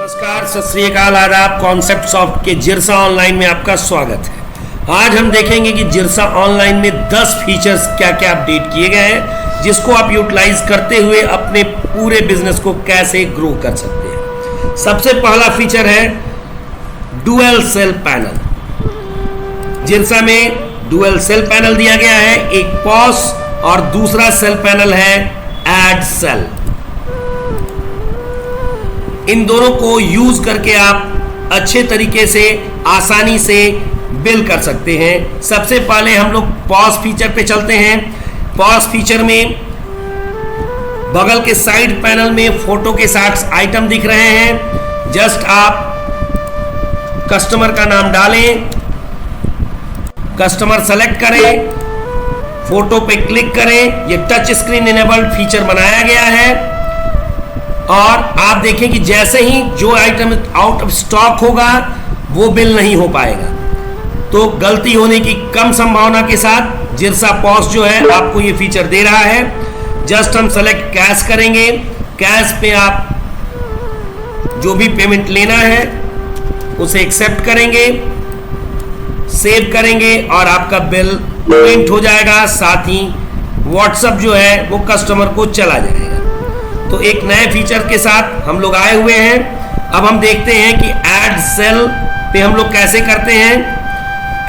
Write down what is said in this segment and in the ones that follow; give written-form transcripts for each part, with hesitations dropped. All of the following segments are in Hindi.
नमस्कार, सत श्री अकाल, आदाब। कॉन्सेप्ट सॉफ्ट के जिरसा ऑनलाइन में आपका स्वागत है। आज हम देखेंगे कि जिरसा ऑनलाइन में 10 फीचर्स क्या क्या अपडेट किए गए हैं, जिसको आप यूटिलाइज करते हुए अपने पूरे बिजनेस को कैसे ग्रो कर सकते हैं। सबसे पहला फीचर है डुअल सेल पैनल। जिरसा में डुअल सेल पैनल दिया गया है, एक पॉज और दूसरा सेल पैनल है एड सेल। इन दोनों को यूज करके आप अच्छे तरीके से आसानी से बिल कर सकते हैं। सबसे पहले हम लोग पॉज फीचर पे चलते हैं। पॉज फीचर में बगल के साइड पैनल में फोटो के साथ आइटम दिख रहे हैं। जस्ट आप कस्टमर का नाम डालें, कस्टमर सेलेक्ट करें, फोटो पे क्लिक करें। ये टच स्क्रीन इनेबल्ड फीचर बनाया गया है और आप देखें कि जैसे ही जो आइटम आउट ऑफ स्टॉक होगा वो बिल नहीं हो पाएगा। तो गलती होने की कम संभावना के साथ जिरसा पॉज जो है आपको ये फीचर दे रहा है। जस्ट हम सेलेक्ट कैश करेंगे। कैश पे आप जो भी पेमेंट लेना है उसे एक्सेप्ट करेंगे, सेव करेंगे और आपका बिल प्रिंट हो जाएगा। साथ ही व्हाट्सएप जो है वो कस्टमर को चला जाएगा। तो एक नए फीचर के साथ हम लोग आए हुए हैं। अब हम देखते हैं कि ऐड सेल पे हम लोग कैसे करते हैं।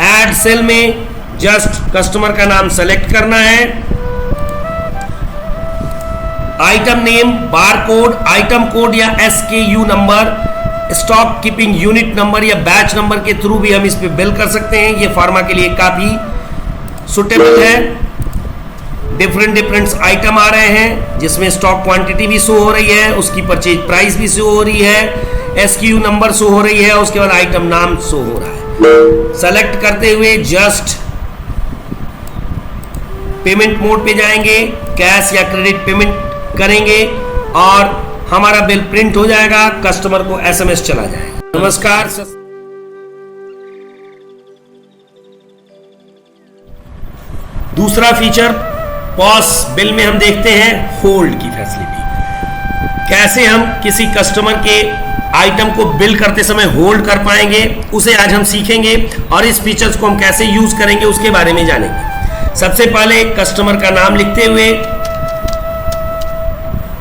ऐड सेल में जस्ट कस्टमर का नाम सेलेक्ट करना है, item name, bar code, item code या SKU number, stock keeping unit number या बैच नंबर के थ्रू भी हम इस पे बिल कर सकते हैं। ये फार्मा के लिए काफी सुटेबल है। डिफरेंट आइटम आ रहे हैं जिसमें स्टॉक क्वांटिटी भी शो हो रही है, उसकी परचेज प्राइस भी शो हो रही है, SKU नंबर शो हो रही है, उसके बाद आइटम नाम शो हो रहा है। सेलेक्ट करते हुए जस्ट पेमेंट मोड पे जाएंगे, कैश या क्रेडिट पेमेंट करेंगे और हमारा बिल प्रिंट हो जाएगा, कस्टमर को SMS चला जाएगा। नमस्कार। दूसरा फीचर पॉज बिल में हम देखते हैं होल्ड की फैसिलिटी। कैसे हम किसी कस्टमर के आइटम को बिल करते समय होल्ड कर पाएंगे उसे आज हम सीखेंगे और इस फीचर्स को हम कैसे यूज करेंगे उसके बारे में जानेंगे। सबसे पहले कस्टमर का नाम लिखते हुए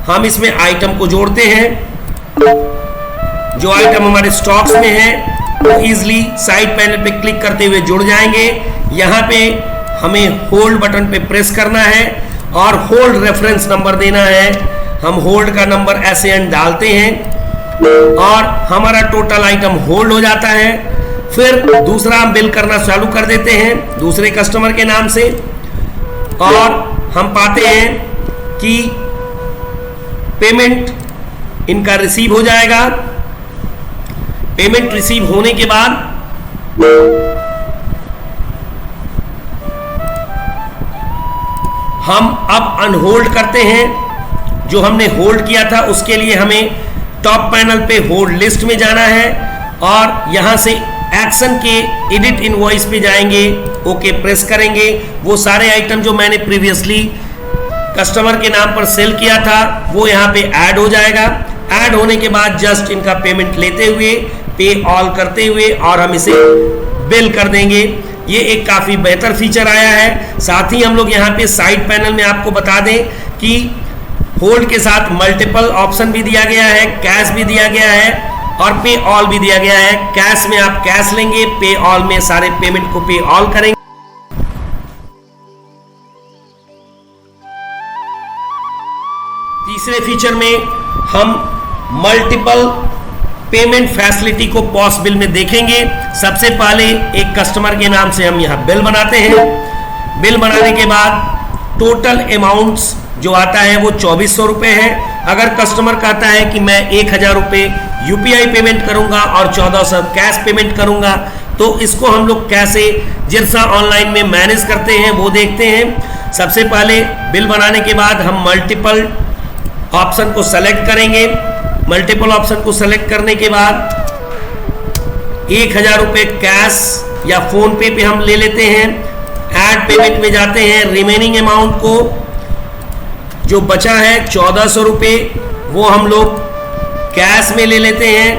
हम इसमें आइटम को जोड़ते हैं। जो आइटम हमारे स्टॉक्स में है वो इजिली साइड पैनल पे क्लिक करते हुए जुड़ जाएंगे। यहाँ पे हमें होल्ड बटन पे प्रेस करना है और होल्ड रेफरेंस नंबर देना है। हम होल्ड का नंबर SAN डालते हैं और हमारा टोटल आइटम होल्ड हो जाता है। फिर दूसरा हम बिल करना चालू कर देते हैं दूसरे कस्टमर के नाम से और हम पाते हैं कि पेमेंट इनका रिसीव हो जाएगा। पेमेंट रिसीव होने के बाद हम अब अनहोल्ड करते हैं। जो हमने होल्ड किया था उसके लिए हमें टॉप पैनल पे होल्ड लिस्ट में जाना है और यहां से एक्शन के एडिट इनवॉइस पे जाएंगे, ओके प्रेस करेंगे। वो सारे आइटम जो मैंने प्रीवियसली कस्टमर के नाम पर सेल किया था वो यहाँ पे ऐड हो जाएगा। ऐड होने के बाद जस्ट इनका पेमेंट लेते हुए पे ऑल करते हुए और हम इसे बिल कर देंगे। ये एक काफी बेहतर फीचर आया है। साथ ही हम लोग यहाँ पे साइड पैनल में आपको बता दें कि होल्ड के साथ मल्टीपल ऑप्शन भी दिया गया है, कैश भी दिया गया है और पे ऑल भी दिया गया है। कैश में आप कैश लेंगे, पे ऑल में सारे पेमेंट को पे ऑल करेंगे। तीसरे फीचर में हम मल्टीपल पेमेंट फैसिलिटी को पॉज बिल में देखेंगे। सबसे पहले एक कस्टमर के नाम से हम यहाँ बिल बनाते हैं। बिल बनाने के बाद टोटल अमाउंट्स जो आता है वो 2400 रुपए है। अगर कस्टमर कहता है कि मैं 1000 रुपए UPI पेमेंट करूंगा और 1400 कैश पेमेंट करूंगा तो इसको हम लोग कैसे जिरसा ऑनलाइन में मैनेज करते हैं वो देखते हैं। सबसे पहले बिल बनाने के बाद हम मल्टीपल ऑप्शन को सेलेक्ट करेंगे। मल्टीपल ऑप्शन को सेलेक्ट करने के बाद 1000 रुपए कैश या फोन पे हम ले लेते हैं। ऐड पेमेंट में जाते हैं। रिमेनिंग अमाउंट को जो बचा है 1400 रुपए वो हम लोग कैश में ले लेते हैं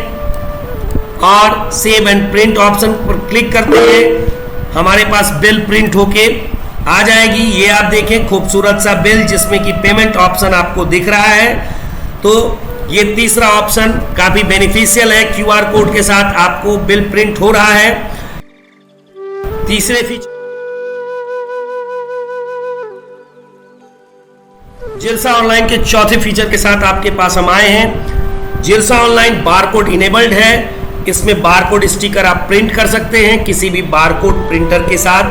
और सेव एंड प्रिंट ऑप्शन पर क्लिक करते हैं। हमारे पास बिल प्रिंट होके आ जाएगी। ये आप देखें खूबसूरत सा बिल जिसमें कि पेमेंट ऑप्शन आपको दिख रहा है। तो ये तीसरा ऑप्शन काफी बेनिफिशियल है, क्यूआर कोड के साथ आपको बिल प्रिंट हो रहा है। तीसरे फीचर जिरसा ऑनलाइन के चौथे फीचर के साथ आपके पास हम आए हैं। जिरसा ऑनलाइन बारकोड इनेबल्ड है। इसमें बारकोड स्टिकर आप प्रिंट कर सकते हैं, किसी भी बारकोड प्रिंटर के साथ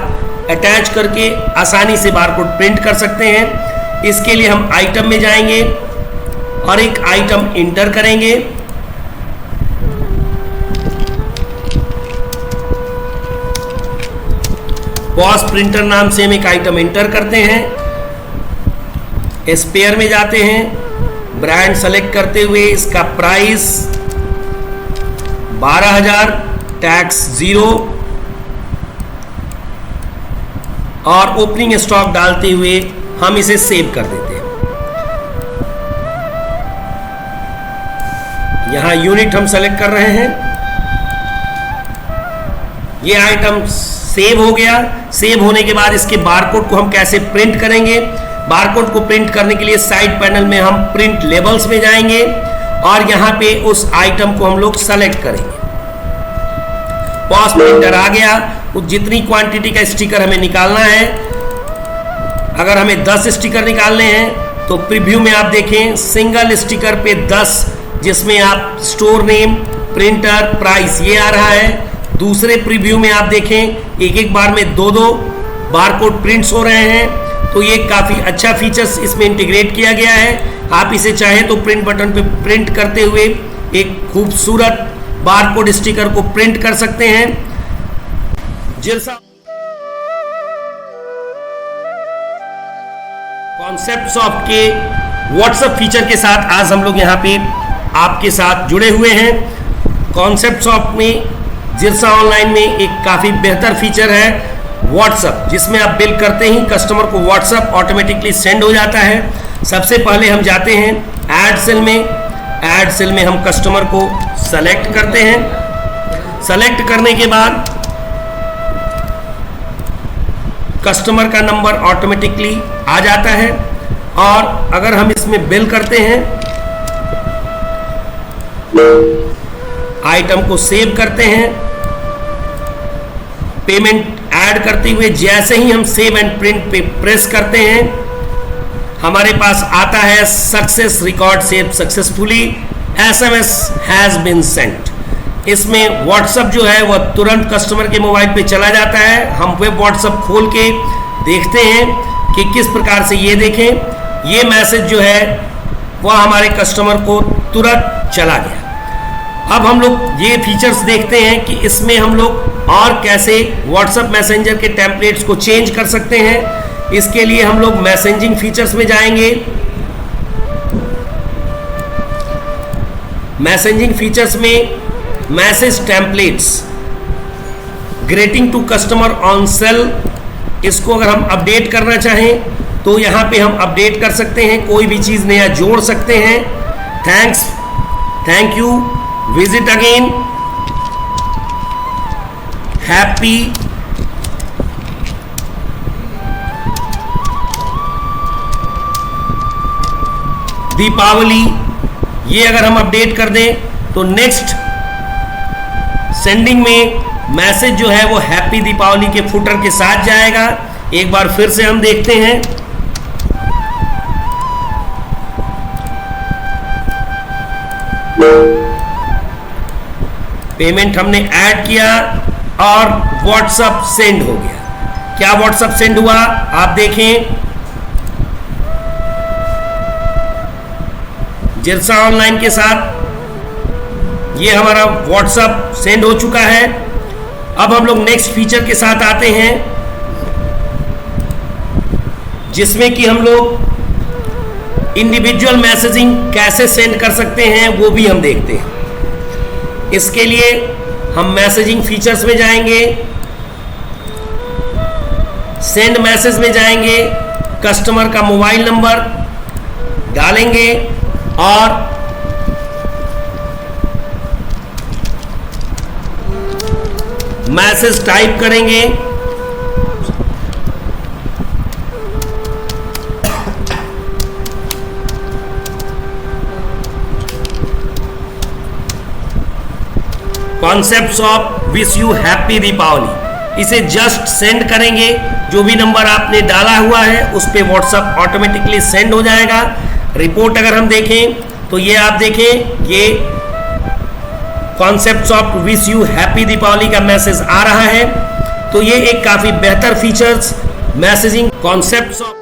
अटैच करके आसानी से बारकोड प्रिंट कर सकते हैं। इसके लिए हम आइटम में जाएंगे और एक आइटम इंटर करेंगे। बॉस प्रिंटर नाम से हम एक आइटम इंटर करते हैं। स्पेयर में जाते हैं, ब्रांड सेलेक्ट करते हुए इसका प्राइस 12,000, टैक्स 0 और ओपनिंग स्टॉक डालते हुए हम इसे सेव कर देते हैं। यहां यूनिट हम सेलेक्ट कर रहे हैं। ये आइटम सेव हो गया। सेव होने के बाद इसके बारकोड को हम कैसे प्रिंट करेंगे? बारकोड को प्रिंट करने के लिए साइड पैनल में हम प्रिंट लेबल्स में जाएंगे और यहां पे उस आइटम को हम लोग सेलेक्ट करेंगे। पॉस प्रिंटर आ गया। जितनी क्वांटिटी का स्टिकर हमें निकालना है, अगर हमें 10 स्टिकर निकालने हैं तो प्रीव्यू में आप देखें सिंगल स्टिकर पे 10, जिसमें आप स्टोर नेम, प्रिंटर, प्राइस ये आ रहा है। दूसरे प्रीव्यू में आप देखें एक एक बार में 2-2 बारकोड प्रिंट्स हो रहे हैं। तो ये काफ़ी अच्छा फीचर्स इसमें इंटीग्रेट किया गया है। आप इसे चाहें तो प्रिंट बटन पे प्रिंट करते हुए एक खूबसूरत बारकोड स्टिकर को प्रिंट कर सकते हैं। जिरसा कॉन्सेप्ट सॉफ्ट के व्हाट्सएप फीचर के साथ आज हम लोग यहाँ पे आपके साथ जुड़े हुए हैं। कॉन्सेप्ट सॉफ्ट में जिरसा ऑनलाइन में एक काफ़ी बेहतर फीचर है व्हाट्सएप, जिसमें आप बिल करते ही कस्टमर को व्हाट्सएप ऑटोमेटिकली सेंड हो जाता है। सबसे पहले हम जाते हैं ऐड सेल में। ऐड सेल में हम कस्टमर को सेलेक्ट करते हैं। सेलेक्ट करने के बाद कस्टमर का नंबर ऑटोमेटिकली आ जाता है और अगर हम इसमें बिल करते हैं, आइटम को सेव करते हैं, पेमेंट ऐड करते हुए जैसे ही हम सेव एंड प्रिंट पे प्रेस करते हैं, हमारे पास आता है success record save successfully, SMS has been sent. इसमें व्हाट्सएप जो है वह तुरंत कस्टमर के मोबाइल पे चला जाता है। हम वेब व्हाट्सएप खोल के देखते हैं कि किस प्रकार से ये देखें, ये मैसेज जो है वह हमारे कस्टमर को तुरंत चला गया। अब हम लोग ये फीचर्स देखते हैं कि इसमें हम लोग और कैसे व्हाट्सएप मैसेंजर के टेम्पलेट्स को चेंज कर सकते हैं। इसके लिए हम लोग मैसेजिंग फीचर्स में जाएंगे। मैसेजिंग फीचर्स में message templates, greeting to customer on sale, इसको अगर हम अपडेट करना चाहें तो यहाँ पे हम अपडेट कर सकते हैं, कोई भी चीज़ नया जोड़ सकते हैं। Thanks, thank you, visit again, happy, Deepavali, ये अगर हम अपडेट कर दें तो नेक्स्ट सेंडिंग में मैसेज जो है वो हैप्पी दीपावली के फुटर के साथ जाएगा। एक बार फिर से हम देखते हैं। पेमेंट हमने ऐड किया और व्हाट्सएप सेंड हो गया। क्या व्हाट्सएप सेंड हुआ आप देखें, जिरसा ऑनलाइन के साथ ये हमारा व्हाट्सएप सेंड हो चुका है। अब हम लोग नेक्स्ट फीचर के साथ आते हैं, जिसमें कि हम लोग इंडिविजुअल मैसेजिंग कैसे सेंड कर सकते हैं वो भी हम देखते हैं। इसके लिए हम मैसेजिंग फीचर्स में जाएंगे, सेंड मैसेज में जाएंगे, कस्टमर का मोबाइल नंबर डालेंगे और मैसेज टाइप करेंगे, concepts of wish you happy Deepavali, इसे जस्ट सेंड करेंगे। जो भी नंबर आपने डाला हुआ है उस पे व्हाट्सएप ऑटोमेटिकली सेंड हो जाएगा। रिपोर्ट अगर हम देखें तो ये आप देखें, ये concepts of wish you happy Deepavali का मैसेज आ रहा है। तो ये एक काफी बेहतर features messaging concepts of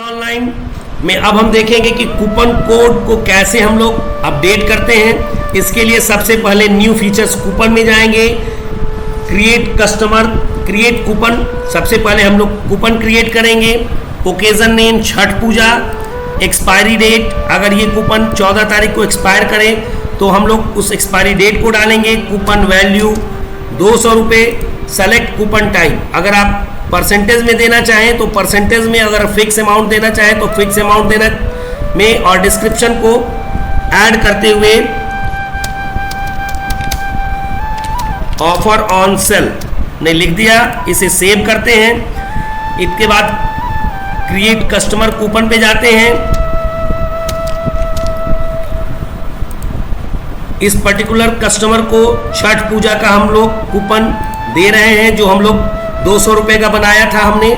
online में। अब हम देखेंगे कि कूपन कोड को कैसे हम लोग अपडेट करते हैं। इसके लिए सबसे पहले न्यू फीचर्स कूपन में जाएंगे, क्रिएट कस्टमर, क्रिएट कूपन। सबसे पहले हम लोग कूपन क्रिएट करेंगे। ओकेजन नेम छठ पूजा, एक्सपायरी डेट, अगर ये कूपन 14 तारीख को एक्सपायर करे तो हम लोग उस एक्सपायरी डेट को डालेंगे। कूपन वैल्यू 200 रुपये, सेलेक्ट कूपन टाइप, अगर आप परसेंटेज में देना चाहें तो परसेंटेज में, अगर फिक्स अमाउंट देना चाहें तो फिक्स अमाउंट देना में, और डिस्क्रिप्शन को ऐड करते हुए ऑफर ऑन सेल ने लिख दिया। इसे सेव करते हैं। इसके बाद क्रिएट कस्टमर कूपन पे जाते हैं। इस पर्टिकुलर कस्टमर को छठ पूजा का हम लोग कूपन दे रहे हैं, जो हम लोग 200 रुपये का बनाया था हमने।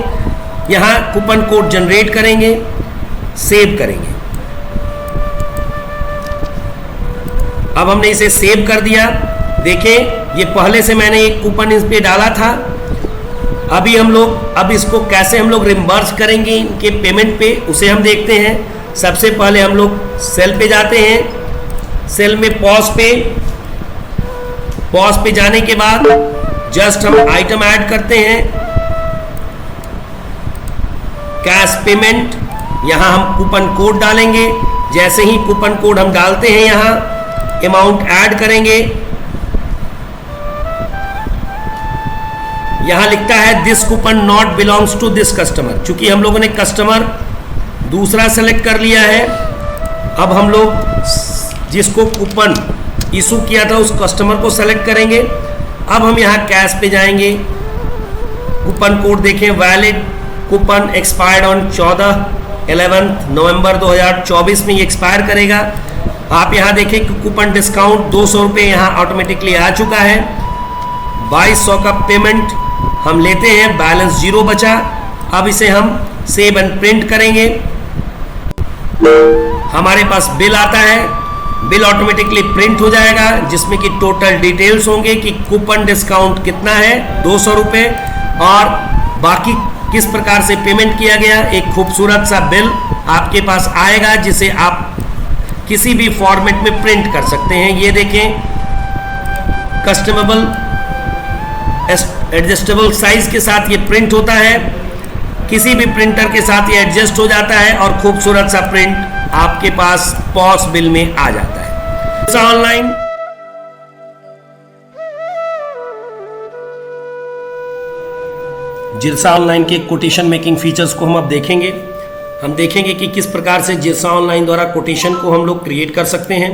यहाँ कूपन कोड जनरेट करेंगे, सेव करेंगे। अब हमने इसे सेव कर दिया। देखें, ये पहले से मैंने एक कूपन इस पे डाला था। अभी हम लोग, अब इसको कैसे हम लोग रिम्बर्स करेंगे इनके पेमेंट पे, उसे हम देखते हैं। सबसे पहले हम लोग सेल पे जाते हैं। सेल में पॉज पे जाने के बाद जस्ट हम आइटम ऐड करते हैं, कैश पेमेंट। यहां हम कूपन कोड डालेंगे। जैसे ही कूपन कोड हम डालते हैं, यहां अमाउंट ऐड करेंगे। यहां लिखता है this coupon not belongs to this customer, क्योंकि हम लोगों ने कस्टमर दूसरा सेलेक्ट कर लिया है। अब हम लोग जिसको कूपन इशू किया था उस कस्टमर को सेलेक्ट करेंगे। अब हम यहाँ कैश पे जाएंगे। कूपन कोड देखें, वैलिड कूपन एक्सपायर्ड ऑन 14/11 नवंबर 2024 में ये एक्सपायर करेगा। आप यहाँ देखें कि कूपन डिस्काउंट 200 रुपये यहाँ ऑटोमेटिकली आ चुका है। 2200 का पेमेंट हम लेते हैं, बैलेंस 0 बचा। अब इसे हम सेव एंड प्रिंट करेंगे। हमारे पास बिल आता है, बिल ऑटोमेटिकली प्रिंट हो जाएगा, जिसमें कि टोटल डिटेल्स होंगे कि कूपन डिस्काउंट कितना है 200 रुपये और बाकी किस प्रकार से पेमेंट किया गया। एक खूबसूरत सा बिल आपके पास आएगा, जिसे आप किसी भी फॉर्मेट में प्रिंट कर सकते हैं। ये देखें, कस्टमेबल एडजस्टेबल साइज के साथ ये प्रिंट होता है। किसी भी प्रिंटर के साथ ये एडजस्ट हो जाता है और खूबसूरत सा प्रिंट आपके पास पॉस बिल में आ जाता है। ऑनलाइन जिरसा ऑनलाइन के कोटेशन मेकिंग फीचर्स को हम अब देखेंगे। हम देखेंगे कि किस प्रकार से जिरसा ऑनलाइन द्वारा कोटेशन को हम लोग क्रिएट कर सकते हैं।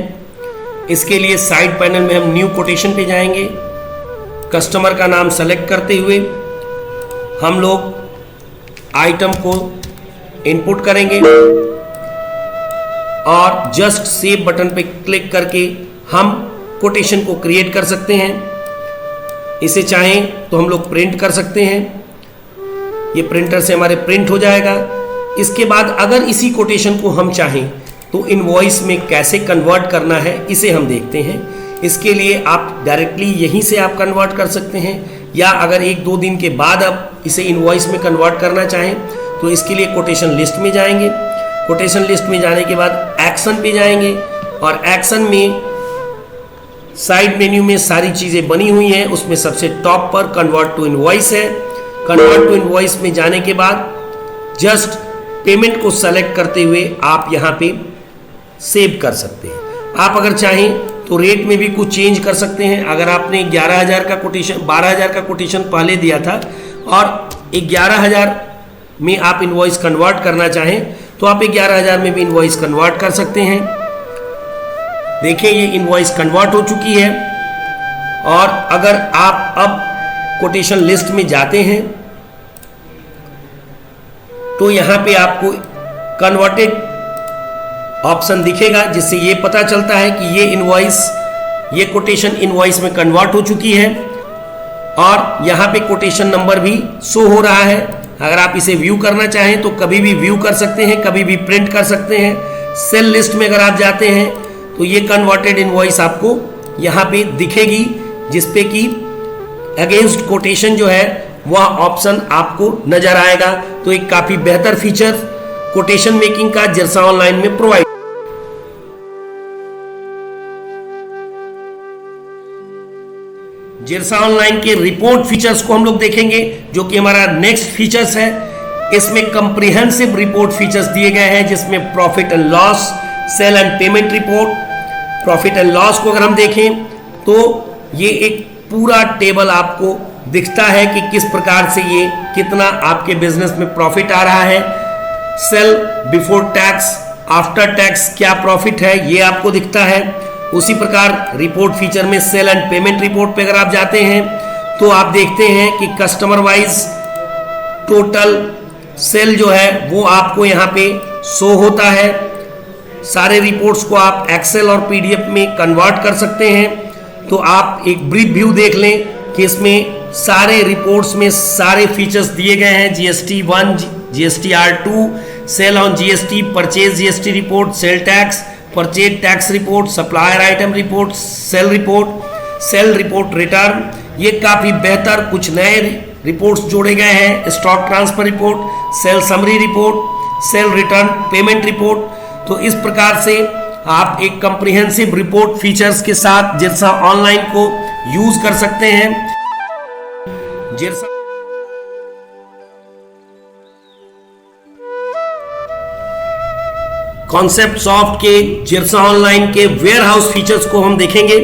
इसके लिए साइड पैनल में हम न्यू कोटेशन पे जाएंगे। कस्टमर का नाम सेलेक्ट करते हुए हम लोग आइटम को इनपुट करेंगे और जस्ट सेव बटन पे क्लिक करके हम कोटेशन को क्रिएट कर सकते हैं। इसे चाहें तो हम लोग प्रिंट कर सकते हैं। ये प्रिंटर से हमारे प्रिंट हो जाएगा। इसके बाद अगर इसी कोटेशन को हम चाहें तो इनवॉइस में कैसे कन्वर्ट करना है, इसे हम देखते हैं। इसके लिए आप डायरेक्टली यहीं से आप कन्वर्ट कर सकते हैं, या अगर 1-2 दिन के बाद आप इसे इनवॉइस में कन्वर्ट करना चाहें तो इसके लिए कोटेशन लिस्ट में जाएंगे। कोटेशन लिस्ट में जाने के बाद एक्शन पे जाएंगे और एक्शन में साइड मेन्यू में सारी चीज़ें बनी हुई हैं। उसमें सबसे टॉप पर कन्वर्ट टू इनवॉइस है। कन्वर्ट टू इनवॉइस में जाने के बाद जस्ट पेमेंट को सेलेक्ट करते हुए आप यहाँ पे सेव कर सकते हैं। आप अगर चाहें तो रेट में भी कुछ चेंज कर सकते हैं। अगर आपने 11,000 का कोटेशन 12,000 का कोटेशन पहले दिया था और 11,000 में आप इनवॉइस कन्वर्ट करना चाहें तो आप 11,000 में भी इनवॉइस कन्वर्ट कर सकते हैं। देखिए ये इनवॉइस कन्वर्ट हो चुकी है। और अगर आप अब कोटेशन लिस्ट में जाते हैं तो यहां पे आपको कन्वर्टेड ऑप्शन दिखेगा, जिससे ये पता चलता है कि ये इनवॉइस, ये कोटेशन इनवॉइस में कन्वर्ट हो चुकी है। और यहाँ पे कोटेशन नंबर भी शो हो रहा है। अगर आप इसे व्यू करना चाहें तो कभी भी व्यू कर सकते हैं, कभी भी प्रिंट कर सकते हैं। सेल लिस्ट में अगर आप जाते हैं तो ये कन्वर्टेड इनवॉइस आपको यहाँ पे दिखेगी, जिसपे कि अगेंस्ट कोटेशन जो है वह ऑप्शन आपको नजर आएगा। तो एक काफी बेहतर फीचर कोटेशन मेकिंग का जिरसा ऑनलाइन में प्रोवाइड। जिरसा ऑनलाइन के रिपोर्ट फीचर्स को हम लोग देखेंगे, जो कि हमारा नेक्स्ट फीचर्स है। इसमें कंप्रिहेंसिव रिपोर्ट फीचर्स दिए गए हैं, जिसमें profit and loss, sale and payment report. Profit and loss को अगर हम देखें तो ये एक पूरा टेबल आपको दिखता है कि किस प्रकार से ये कितना आपके बिजनेस में प्रॉफिट आ रहा है। Sale before tax, after tax क्या प्रॉफिट है ये आपको दिखता है। उसी प्रकार रिपोर्ट फीचर में सेल एंड पेमेंट रिपोर्ट पे अगर आप जाते हैं तो आप देखते हैं कि कस्टमर वाइज टोटल सेल जो है वो आपको यहाँ पे शो होता है। सारे रिपोर्ट्स को आप एक्सेल और पीडीएफ में कन्वर्ट कर सकते हैं। तो आप एक ब्रीफ व्यू देख लें कि इसमें सारे रिपोर्ट्स में सारे फीचर्स दिए गए हैं। GST 1, GSTR 2, sale on GST, purchase GST report, sale tax, purchase tax report, supplier item report, sale report return. ये काफ़ी बेहतर कुछ नए रिपोर्ट्स जोड़े गए हैं। Stock transfer report, sale summary report, sale return payment report. तो इस प्रकार से आप एक कंप्रिहेंसिव रिपोर्ट फीचर्स के साथ जिरसा ऑनलाइन को यूज कर सकते हैं। जिरसा कॉन्सेप्ट सॉफ्ट के जिरसा ऑनलाइन के वेयर हाउस फीचर्स को हम देखेंगे।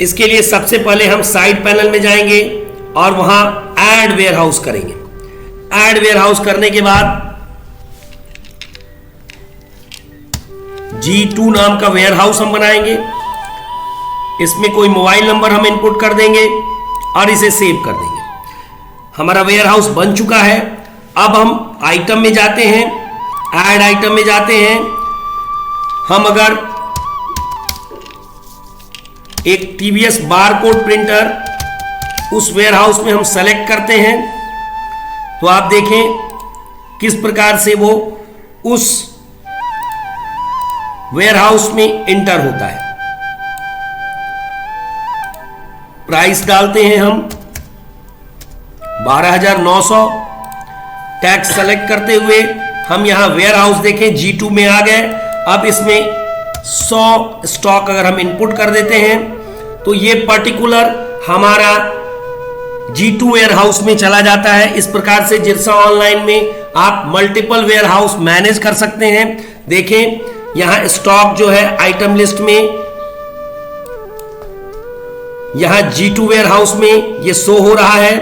इसके लिए सबसे पहले हम साइड पैनल में जाएंगे और वहां ऐड वेयर हाउस करेंगे। ऐड वेयर हाउस करने के बाद G2 नाम का वेयर हाउस हम बनाएंगे। इसमें कोई मोबाइल नंबर हम इनपुट कर देंगे और इसे सेव कर देंगे। हमारा वेयर हाउस बन चुका है। अब हम आइटम में जाते हैं, ऐड आइटम में जाते हैं। हम अगर एक टीवीएस बारकोड प्रिंटर उस वेयर हाउस में हम सेलेक्ट करते हैं तो आप देखें किस प्रकार से वो उस वेयर हाउस में इंटर होता है। प्राइस डालते हैं हम 12,900। टैक्स सेलेक्ट करते हुए हम यहां वेयर हाउस देखें G2 में आ गए। अब इसमें 100 स्टॉक अगर हम इनपुट कर देते हैं तो ये पर्टिकुलर हमारा G2 वेयर हाउस में चला जाता है। इस प्रकार से जिरसा ऑनलाइन में आप मल्टीपल वेयर हाउस मैनेज कर सकते हैं। देखें यहां स्टॉक जो है आइटम लिस्ट में यहां G2 वेयर हाउस में ये शो हो रहा है।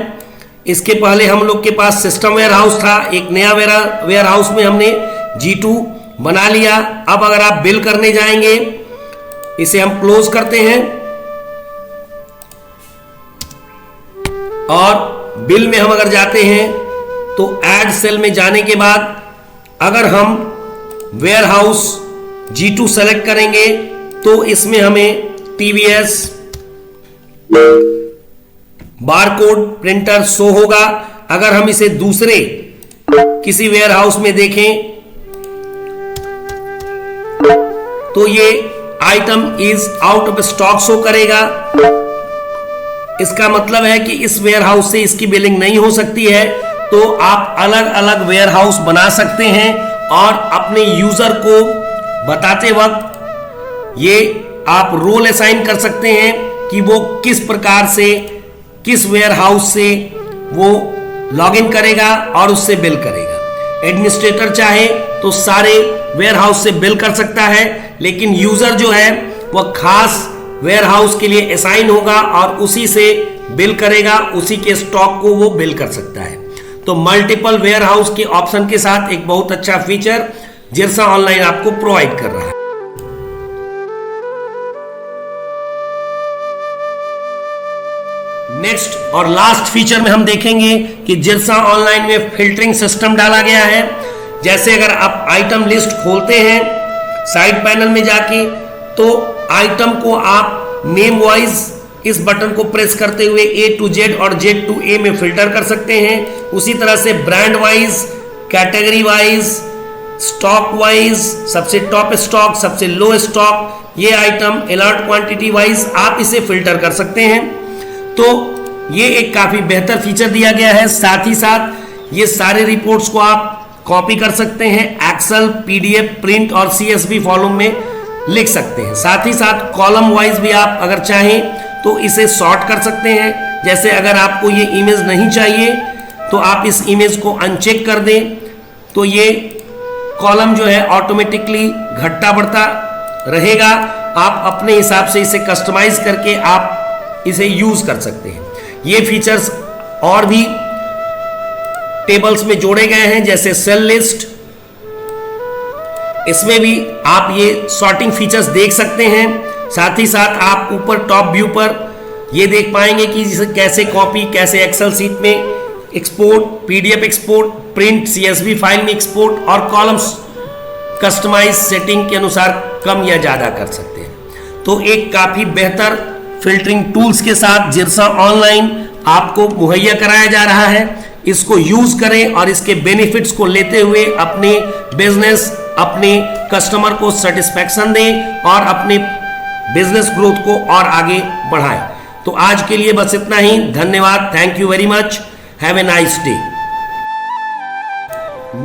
इसके पहले हम लोग के पास सिस्टम वेयर हाउस था। एक नया वेयर हाउस में हमने G2 बना लिया। अब अगर आप बिल करने जाएंगे, इसे हम क्लोज करते हैं और बिल में हम अगर जाते हैं तो ऐड सेल में जाने के बाद अगर हम वेयर हाउस G2 सेलेक्ट करेंगे तो इसमें हमें टीवीएस बारकोड प्रिंटर शो होगा। अगर हम इसे दूसरे किसी वेयर हाउस में देखें तो ये item is out of stock show करेगा। इसका मतलब है कि इस वेयर हाउस से इसकी बिलिंग नहीं हो सकती है। तो आप अलग अलग वेयर हाउस बना सकते हैं और अपने यूजर को बताते वक्त ये आप रोल असाइन कर सकते हैं कि वो किस प्रकार से किस वेयर हाउस से वो लॉगिन करेगा और उससे बिल करेगा। एडमिनिस्ट्रेटर चाहे तो सारे वेयर हाउस से बिल कर सकता है, लेकिन यूजर जो है वह खास वेयर हाउस के लिए असाइन होगा और उसी से बिल करेगा, उसी के स्टॉक को वो बिल कर सकता है। तो मल्टीपल वेयर हाउस के ऑप्शन के साथ एक बहुत अच्छा फीचर जिरसा ऑनलाइन आपको प्रोवाइड कर रहा है। नेक्स्ट और लास्ट फीचर में हम देखेंगे कि जिरसा ऑनलाइन में फिल्टरिंग सिस्टम डाला गया है। जैसे अगर आप आइटम लिस्ट खोलते हैं साइड पैनल में जाके, तो आइटम को आप नेम वाइज इस बटन को प्रेस करते हुए A to Z और Z to A में फिल्टर कर सकते हैं। उसी तरह से brand wise, category wise, stock wise, सबसे टॉप स्टॉक, सबसे लो स्टॉक, ये आइटम अलर्ट क्वांटिटी वाइज आप इसे फिल्टर कर सकते हैं। तो ये एक काफी बेहतर फीचर दिया गया है। साथ ही साथ ये सारे रिपोर्ट्स को आप कॉपी कर सकते हैं, एक्सेल, PDF, प्रिंट और CSV फॉर्मेट में लिख सकते हैं। साथ ही साथ कॉलम वाइज भी आप अगर चाहें तो इसे सॉर्ट कर सकते हैं। जैसे अगर आपको ये इमेज नहीं चाहिए तो आप इस इमेज को अनचेक कर दें, तो ये कॉलम जो है ऑटोमेटिकली घटता बढ़ता रहेगा। आप अपने हिसाब से इसे कस्टमाइज करके आप इसे यूज कर सकते हैं। ये फीचर्स और भी टेबल्स में जोड़े गए हैं, जैसे सेल लिस्ट, इसमें भी आप ये सॉर्टिंग फीचर्स देख सकते हैं। साथ ही साथ आप ऊपर टॉप व्यू पर ये देख पाएंगे कि इसे कैसे कॉपी, कैसे एक्सेल सीट में export, PDF export, print, CSV file में एक्सपोर्ट और कॉलम्स कस्टमाइज सेटिंग के अनुसार कम या ज़्यादा कर सकते हैं। तो एक काफ़ी बेहतर फिल्टरिंग टूल्स के साथ जिरसा ऑनलाइन आपको मुहैया कराया जा रहा है। इसको यूज करें और इसके बेनिफिट्स को लेते हुए अपने बिजनेस, अपने कस्टमर को सेटिस्फैक्शन दें और अपने बिजनेस ग्रोथ को और आगे बढ़ाएं। तो आज के लिए बस इतना ही। धन्यवाद। Thank you very much. Have a nice day.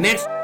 Next